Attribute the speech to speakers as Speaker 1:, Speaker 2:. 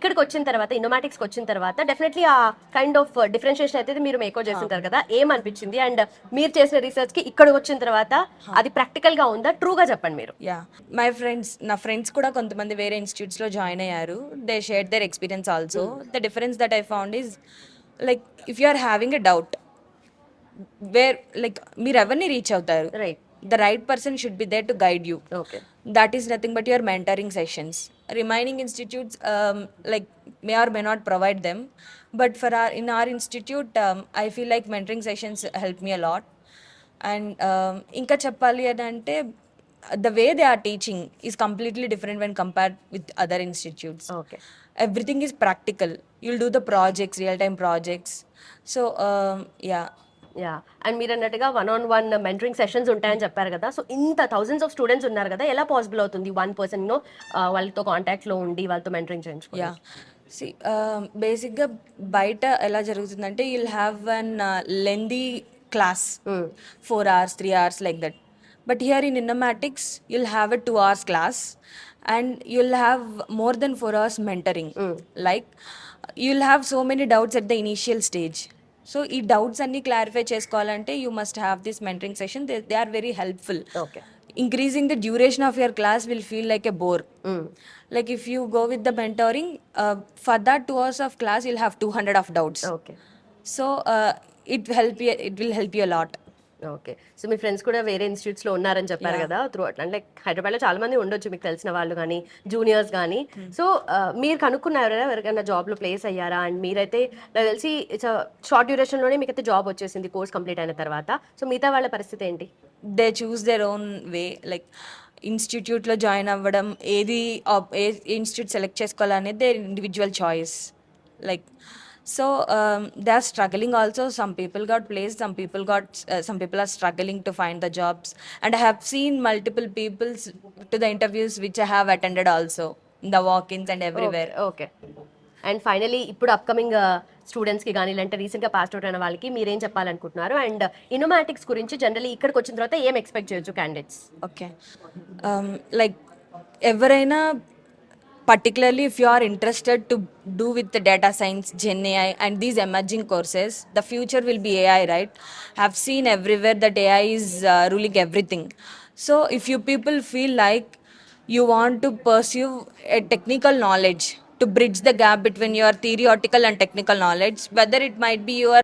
Speaker 1: ఇక్కడికి వచ్చిన తర్వాత ఇన్నోమాటిక్స్కి వచ్చిన తర్వాత డెఫినెట్లీ ఆ కైండ్ ఆఫ్ డిఫరెన్షియేషన్ అయితే మీరు మేకో చేసింటారు కదా, ఏమనిపించింది? అండ్ మీరు చేసిన రీసెర్చ్ కి ఇక్కడికి వచ్చిన తర్వాత అది ప్రాక్టికల్ గా ఉందా? ట్రూగా చెప్పండి మీరు.
Speaker 2: యా నా ఫ్రెండ్స్ కూడా కొంతమంది వేరే ఇన్స్టిట్యూట్స్లో జాయిన్ అయ్యారు. They share their experience also. The difference that I found is like if you are having a doubt where like మీరు ఎవరిని రీచ్ అవుతారు,
Speaker 1: right.
Speaker 2: the right person should be there to guide you.
Speaker 1: Okay.
Speaker 2: That is nothing but your mentoring sessions. Remaining institutes like may or may not provide them, but for in our institute I feel like mentoring sessions help me a lot. And ఇంకా చెప్పాలి అని అంటే the way they are teaching is completely different when compared with other institutes.
Speaker 1: Okay.
Speaker 2: Everything is practical. You'll do the projects, real time projects. So yeah.
Speaker 1: Yeah. And మీరు అన్నట్టుగా 1-on-1 mentoring sessions ఉంటాయని చెప్పారు కదా, so ఇంత thousands of students ఉన్నారు కదా, ఎలా possible అవుతుంది వన్ పర్సన్ వాళ్ళతో కాంటాక్ట్ లో ఉండి వాళ్ళతో మెంటరింగ్ చేయించుకోవాలి?
Speaker 2: యా సి బేసిక్గా బయట ఎలా జరుగుతుందంటే you'll have an lengthy class 4 hours 3 hours like that. But here in Innomatics you'll have a 2 hours class and you'll have more than 4 hours mentoring. Like you'll have so many doubts at the initial stage. So ఈ doubts అన్ని clarify చేసుకోవాలంటే you must have this mentoring session. They are very helpful.
Speaker 1: Okay.
Speaker 2: Increasing the duration of your class will feel like a bore. Like if you go with the mentoring, for that 2 hours of class you'll have 200 of doubts.
Speaker 1: Okay.
Speaker 2: So it will help you a lot.
Speaker 1: Okay. So me friends కూడా వేరే institutes లో ఉన్నారని చెప్పారు కదా, through అట్లా అంటే హైదరాబాద్ లో చాలా మంది ఉండొచ్చు మీకు తెలిసిన వాళ్ళు కానీ జూనియర్స్ కానీ. సో మీరు కనుక్కున్నారా ఎవరికైనా జాబ్ లో ప్లేస్ అయ్యారా? అండ్ మీరైతే నాకు తెలిసి ఇట్స్ షార్ట్ డ్యూరేషన్ లోనే మీకైతే జాబ్ వచ్చేసింది కోర్స్ కంప్లీట్ అయిన తర్వాత. సో మిగతా వాళ్ళ పరిస్థితి ఏంటి?
Speaker 2: They choose their own way. Like ఇన్స్టిట్యూట్లో జాయిన్ అవ్వడం, ఏ ఇన్స్టిట్యూట్ సెలెక్ట్ చేసుకోవాలనేది they individual choice. Like so they are struggling also. some people got placed, some people are struggling to find the jobs, and I have seen multiple people to the interviews which I have attended also in the walk-ins and everywhere.
Speaker 1: Okay. And finally ఇప్పుడు upcoming స్టూడెంట్స్కి కానీ లేదంటే రీసెంట్గా pass out అయిన వాళ్ళకి మీరేం చెప్పాలనుకుంటున్నారు? And ఇన్నోమాటిక్స్ గురించి జనరల్లీ ఇక్కడికి వచ్చిన తర్వాత ఏం ఎక్స్పెక్ట్ చేయొచ్చు క్యాండిడేట్స్?
Speaker 2: ఓకే, లైక్ ఎవరైనా particularly if you are interested to do with the data science, Gen AI and these emerging courses, the future will be AI, right? I've seen everywhere that AI is ruling everything. So if you people feel like you want to pursue a technical knowledge to bridge the gap between your theoretical and technical knowledge, whether it might be your